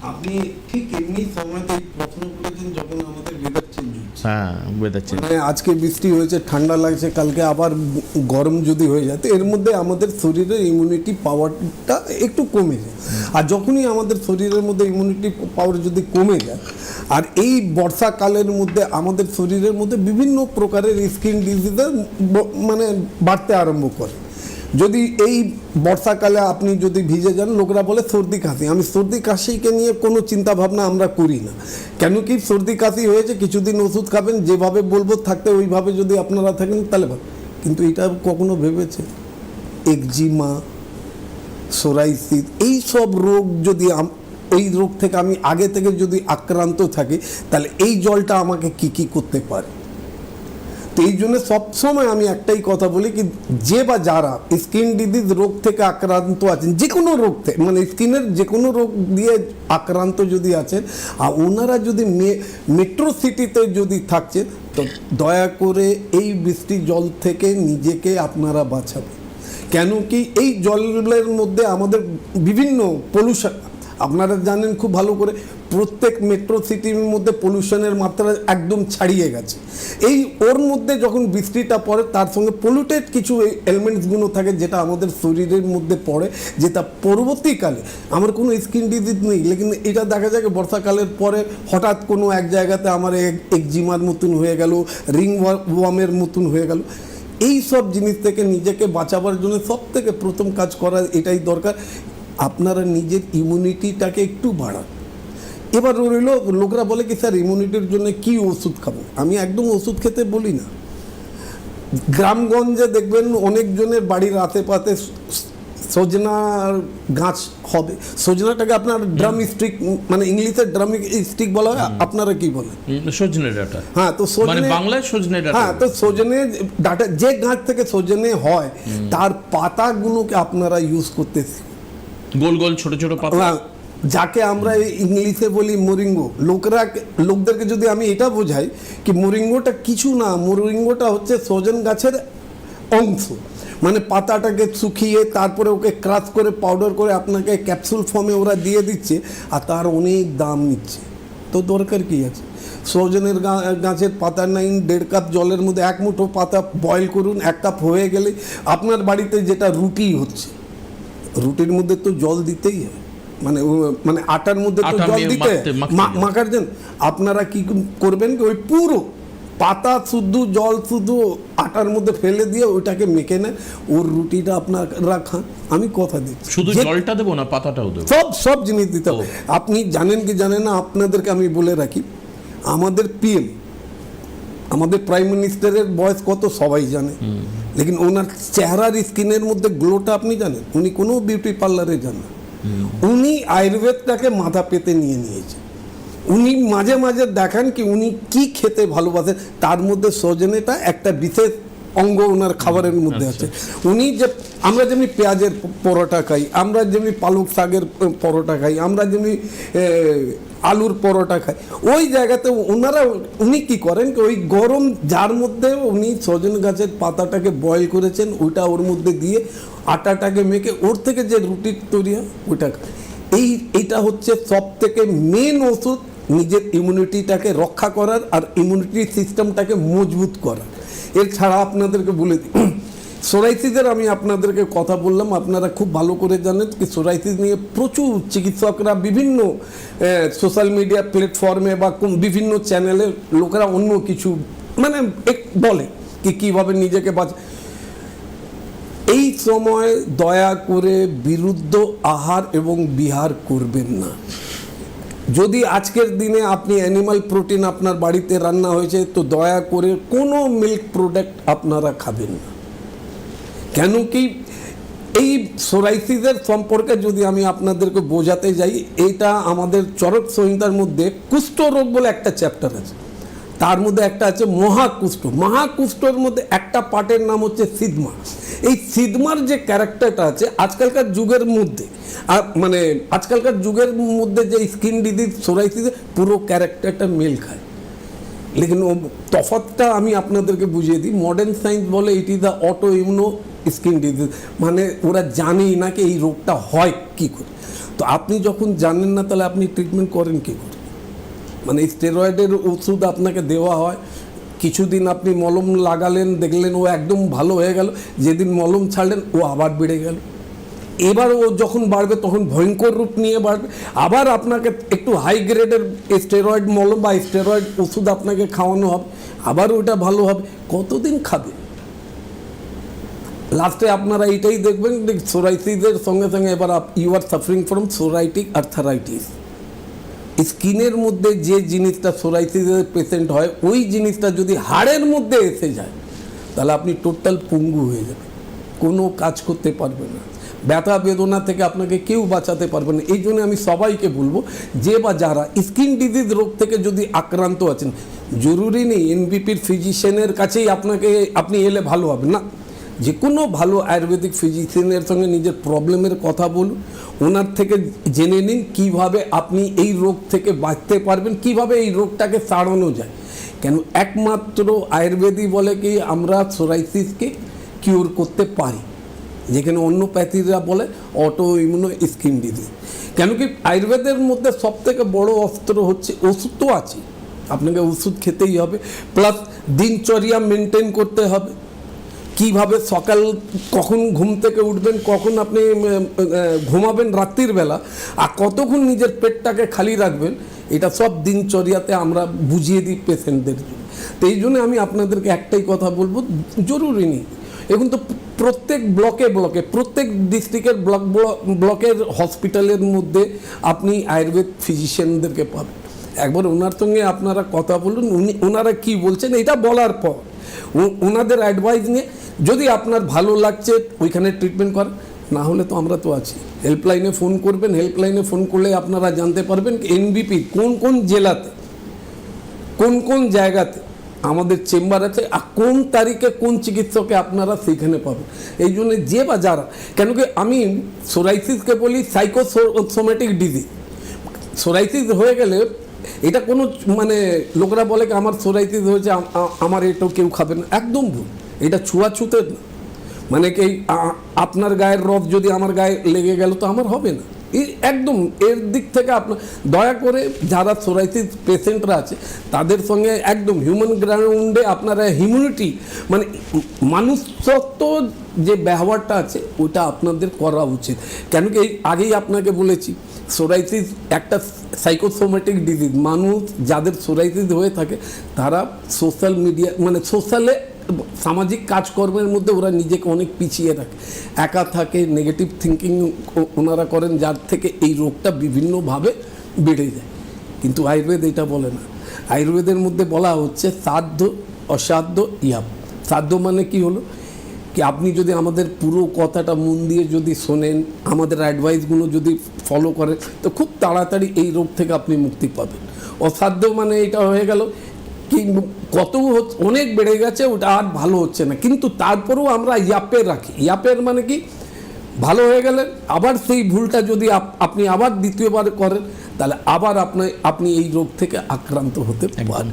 আপনি ঠিক এমনি সময়তে প্রশ্ন করেছেন যখন আমাদের ওয়েদার চেঞ্জ হচ্ছে। হ্যাঁ, ওয়েদার চেঞ্জ। মানে আজকে বৃষ্টি হয়েছে, ঠান্ডা লাগছে, কালকে আবার গরম যদি হয়ে যায়, তো এর মধ্যে আমাদের শরীরের ইমিউনিটি পাওয়ারটা একটু কমে যায়। আর যখনই আমাদের শরীরের মধ্যে ইমিউনিটি পাওয়ার যদি কমে যায়, আর এই বর্ষাকালের মধ্যে আমাদের শরীরের মধ্যে বিভিন্ন প্রকারের স্কিন ডিজিজের মানে বাড়তে আরম্ভ করে। যদি এই বর্ষাকালে আপনি যদি ভিজে যান, লোকরা বলে সর্দি কাশি। আমি সর্দি কাশিকে নিয়ে কোনো চিন্তা ভাবনা আমরা করি না। কেন কি, সর্দি কাশি হয়েছে, কিছুদিন ওষুধ খাবেন, যেভাবে বলবো থাকতে ওইভাবে যদি আপনারা থাকেন তাহলে ভালো। কিন্তু এটা কখনো ভেবেছে একজিমা, সোরাইসিস, এই সব রোগ যদি এই রোগ থেকে আমি আগে থেকে যদি আক্রান্ত থাকি, তাহলে এই জলটা আমাকে কি কি করতে পারে? তো এই জন্য সবসময় আমি একটাই কথা বলি কি, যে বা যারা স্কিন ডিজিজ রোগ থেকে আক্রান্ত আছেন, যে কোনো রোগ থেকে, মানে স্কিনের যে কোনো রোগ দিয়ে আক্রান্ত যদি আছেন, আর ওনারা যদি মেট্রো সিটিতে যদি থাকছেন, তো দয়া করে এই বৃষ্টির জল থেকে নিজেকে আপনারা বাঁচাবেন। কেন কি, এই জলের মধ্যে আমাদের বিভিন্ন পলিউশন, আপনারা জানেন খুব ভালো করে, প্রত্যেক মেট্রো সিটির মধ্যে পলিউশনের মাত্রা একদম ছাড়িয়ে গেছে। এই ওর মধ্যে যখন বৃষ্টিটা পড়ে, তার সঙ্গে পলিউটেড কিছু এলিমেন্টসগুলো থাকে, যেটা আমাদের শরীরের মধ্যে পড়ে, যেটা পরবর্তীকালে আমার কোনো স্কিন ডিজিজ নেই, লেকিন এটা দেখা যায় বর্ষাকালের পরে হঠাৎ কোনো এক জায়গাতে আমার একজিমার মতন হয়ে গেল, রিং ওয়ার্মের মতন হয়ে গেল। এই সব জিনিস থেকে নিজেকে বাঁচাবার জন্য সব থেকে প্রথম কাজ করা এটাই দরকার, আপনারা নিজের ইমিউনিটিটাকে একটু বাড়ান। এবার রইল, লোকরা বলে কি স্যার ইমিউনিটির জন্য কি ওষুধ খাবো? আমি একদম ওষুধ খেতে বলি না। গ্রামগঞ্জে দেখবেন অনেকজনের বাড়ির আশেপাশে সজনার গাছ হবে। সজনাটাকে আপনার ড্রাম স্টিক, মানে ইংলিশে ড্রাম স্টিক বলা হয়, আপনারা কি বলেন? সজনে ডাঁটা। হ্যাঁ, তো মানে বাংলায় সজনে ডাঁটা। হ্যাঁ, তো সজনে ডাঁটা, যে গাছ থেকে সজনে হয়, তার পাতাগুলোকে আপনারা ইউজ করতে, গোল গোল ছোট ছোট পাতা, যাকে আমরা ইংলিশে বলি মরিঙ্গো। লোকদেরকে যদি আমি এটা বোঝাই কি মরিঙ্গোটা কিছু না, মরিঙ্গোটা হচ্ছে সজন গাছের অংশ। মানে পাতাটাকে শুকিয়ে তারপরে ওকে ক্রাশ করে পাউডার করে আপনাকে ক্যাপসুল ফর্মে ওরা দিয়ে দিচ্ছে, আর তার অনেক দাম নিচ্ছে। তো দরকার কি আছে? সজনের গাছের পাতা নাইন 1.5 কাপ জলের মধ্যে 1 মুঠো পাতা বয়েল করুন, 1 কাপ হয়ে গেলে আপনার বাড়িতে যেটা রুটি হচ্ছে, রুটির মধ্যে তো জল দিতেই হয়, মানে আটার মধ্যে তো জল দিতে মাখার জন্য আপনারা কি করবেন কি, ওই পুরো পাতা শুদ্ধ জল শুদ্ধ আটার মধ্যে ফেলে দিয়ে ওইটাকে মেখে নেন, ওর রুটিটা আপনারা খান। আমি কথা দিচ্ছি, শুধু জলটা দেবো না, পাতাটাও দেবো, সব জিনিস দিতে হবে। আপনি জানেন কি জানেন না, আপনাদেরকে আমি বলে রাখি, আমাদের পিএম, আমাদের প্রাইম মিনিস্টারের বয়স কত সবাই জানে, লেকিন ওনার চেহারার স্কিনের মধ্যে গ্লোটা আপনি জানেন? উনি কোনো বিউটি পার্লারে যান না, উনি আয়ুর্বেদটাকে মাথা পেতে নিয়েছে। উনি মাঝে মাঝে দেখান কি উনি কি খেতে ভালোবাসেন, তার মধ্যে সজনেটা একটা বিশেষ অঙ্গ ওনার খাবারের মধ্যে আছে। উনি যে, আমরা যেমনি পেঁয়াজের পরোটা খাই, আমরা যেমনি পালক শাকের পরোটা খাই, আমরা যেমনি আলুর পরোটা খাই, ওই জায়গাতে উনি কি করেন, ওই গরম যার মধ্যে উনি সজন গাছের পাতাটাকে বয়েল করেছেন, ওইটা ওর মধ্যে দিয়ে আটাটাকে মেখে ওর থেকে যে রুটি তৈরি হয় ওইটা। এইটা হচ্ছে সব থেকে মেন ওষুধ নিজের ইমিউনিটিটাকে রক্ষা করার আর ইমিউনিটি সিস্টেমটাকে মজবুত করার। এছাড়া আপনাদেরকে বলে দিই, সোরাইসিসের আমি আপনাদেরকে কথা বললাম, আপনারা খুব ভালো করে জানেন কি সোরাইসিস নিয়ে প্রচুর চিকিৎসকরা বিভিন্ন সোশ্যাল মিডিয়া প্ল্যাটফর্মে বা বিভিন্ন চ্যানেলে লোকেরা অন্য কিছু মানে বলে কি কীভাবে নিজেকে এই সময় দয়া করে বিরুদ্ধ আহার এবং বিহার করবেন না। যদি আজকের দিনে আপনি অ্যানিমাল প্রোটিন আপনার বাড়িতে রান্না হয়েছে, তো দয়া করে কোনো মিল্ক প্রোডাক্ট আপনারা খাবেন না। কেন কি, এই সোরাইসিসের সম্পর্কে যদি আমি আপনাদেরকে বোঝাতে যাই, এইটা আমাদের চরক সংহিতার মধ্যে কুষ্ঠরোগ বলে একটা চ্যাপ্টার আছে, তার মধ্যে একটা আছে মহাকুষ্ঠ। মহাকুষ্ঠর মধ্যে একটা পার্টের নাম হচ্ছে সিদমা। এই সিদমার যে ক্যারেক্টারটা আছে আজকালকার যুগের মধ্যে, মানে আজকালকার যুগের মধ্যে যে স্কিন ডিজিজ সোরাইসিসের পুরো ক্যারেক্টারটা মেল খায়, লেকিন তফাৎটা আমি আপনাদেরকে বুঝিয়ে দিই। মডার্ন সায়েন্স বলে it is the auto immuno skin disease, মানে ওরা জানেই না কি এই রোগটা হয় কী করে। তো আপনি যখন জানেন না তাহলে আপনি ট্রিটমেন্ট করেন কী করে? মানে স্টেরয়েডের ওষুধ আপনাকে দেওয়া হয়, কিছুদিন আপনি মলম লাগালেন, দেখলেন ও একদম ভালো হয়ে গেল, যেদিন মলম ছাড়লেন ও আবার বেড়ে গেল। এবার ও যখন বাড়বে তখন ভয়ঙ্কর রূপ নিয়ে বাড়বে, আবার আপনাকে একটু হাই গ্রেডের স্টেরয়েড মলম বা স্টেরয়েড ওষুধ আপনাকে খাওয়ানো হবে, আবার ওটা ভালো হবে। কতদিন খাবে? লাস্টে আপনারা এটাই দেখবেন যে সোরাইসিসের সঙ্গে সঙ্গে এবার you are suffering from psoriatic arthritis. স্কিনের মধ্যে যে জিনিসটা সোরাইসিসের পেশেন্ট হয়, ওই জিনিসটা যদি হাড়ের মধ্যে এসে যায় তাহলে আপনি টোটাল পঙ্গু হয়ে যাবে, কোনো কাজ করতে পারবে না, ব্যথা বেদনা থেকে আপনাকে কেউ বাঁচাতে পারবে না। এই জন্য আমি সবাইকে বলবো, যে বা যারা স্কিন ডিজিজ রোগ থেকে যদি আক্রান্ত আছেন, জরুরি নেই এনবিপির ফিজিশিয়ানের কাছেই আপনি এলে ভালো হবে না, যে কোনো ভালো আয়ুর্বেদিক ফিজিশিয়ানের সঙ্গে নিজের প্রবলেমের কথা বলুন, ওনার থেকে জেনে নিন কিভাবে আপনি এই রোগ থেকে বাঁচতে পারবেন, কিভাবে এই রোগটাকে সারানো যায়। কেন একমাত্র আয়ুর্বেদই বলে কি আমরা সোরাইসিসকে কিওর করতে পারি, যেখানে অন্য প্যাথিরা বলে অটো ইমিউনো স্কিন ডিজিজ। কেন কি আয়ুর্বেদের মধ্যে সবথেকে বড় অস্ত্র হচ্ছে ওষুধ, তো আছে, আপনাকে ওষুধ খেতেই হবে, প্লাস দিনচর্যা মেনটেন করতে হবে, কিভাবে সকাল কখন ঘুম থেকে উঠবেন, কখন আপনি ঘুমাবেন রাত্রির বেলা, আর কতক্ষণ নিজের পেটটাকে খালি রাখবেন, এটা সব দিনচর্যাতে আমরা বুঝিয়ে দিই পেশেন্টদের। তো এই জন্য আমি আপনাদেরকে একটাই কথা বলবো, জরুরি নেই এখন তো প্রত্যেক ব্লকে প্রত্যেক ডিস্ট্রিক্টের ব্লকের হসপিটালের মধ্যে আপনি আয়ুর্বেদ ফিজিশিয়ানদেরকে পাবেন। একবার ওনার সঙ্গে আপনারা কথা বলুন, ওনারা কি বলছেন এটা বলার পর ওনাদের অ্যাডভাইস নিয়ে যদি আপনার ভালো লাগছে ওইখানে ট্রিটমেন্ট করেন, না হলে তো আমরা তো আছি। হেল্পলাইনে ফোন করবেন, হেল্পলাইনে ফোন করলে আপনারা জানতে পারবেন এনবিপি কোন কোন জেলাতে, কোন কোন জায়গাতে আমাদের চেম্বার আছে, আর কোন তারিখে কোন চিকিৎসকে আপনারা সেখানে পাবেন। এই জন্য যে বা যারা, কেন কি আমি সোরাইসিসকে বলি সাইকোসোমেটিক ডিজিজ। সোরাইসিস হয়ে গেলে এটা কোনো মানে লোকরা বলে কি আমার সোরাইসিস হয়েছে আমার এটাও কেউ খাবে না, একদম ভুল। এটা ছুঁয়াছুতের না, মানে কি আপনার গায়ের রব যদি আমার গায়ে লেগে গেল তো আমার হবে না, এই একদম এর দিক থেকে আপনার দয়া করে যারা সোরাইসিস পেশেন্টরা আছে তাদের সঙ্গে একদম হিউম্যান গ্রাউন্ডে আপনারা ইমিউনিটি মানে মানুষত্ব যে ব্যবহারটা আছে ওটা আপনাদের করা উচিত। কেন কি আগেই আপনাকে বলেছি সোরাইসিস একটা সাইকোসোমেটিক ডিজিজ। মানুষ যাদের সোরাইসিস হয়ে থাকে তারা সোশ্যাল মিডিয়া মানে সোশ্যালে সামাজিক কাজকর্মের মধ্যে ওরা নিজেকে অনেক পিছিয়ে রাখে, একা থাকে, নেগেটিভ থিঙ্কিং ওনারা করেন, যার থেকে এই রোগটা বিভিন্নভাবে বেড়ে যায়। কিন্তু আয়ুর্বেদ এটা বলে না। আয়ুর্বেদের মধ্যে বলা হচ্ছে সাধ্য অসাধ্য ইয়াপ। সাধ্য মানে কি হলো কি আপনি যদি আমাদের পুরো কথাটা মন দিয়ে যদি শোনেন, আমাদের অ্যাডভাইসগুলো যদি ফলো করেন তো খুব তাড়াতাড়ি এই রোগ থেকে আপনি মুক্তি পাবেন। অসাধ্য মানে এটা হয়ে গেল কি কত অনেক বেড়ে গেছে, ওটা আর ভালো হচ্ছে না, কিন্তু তারপরেও আমরা ইয়াপের রাখি। ইয়াপের মানে কি ভালো হয়ে গেলেন, আবার সেই ভুলটা যদি আপনি আবার দ্বিতীয়বার করেন তাহলে আবার আপনি এই রোগ থেকে আক্রান্ত হতে পারেন।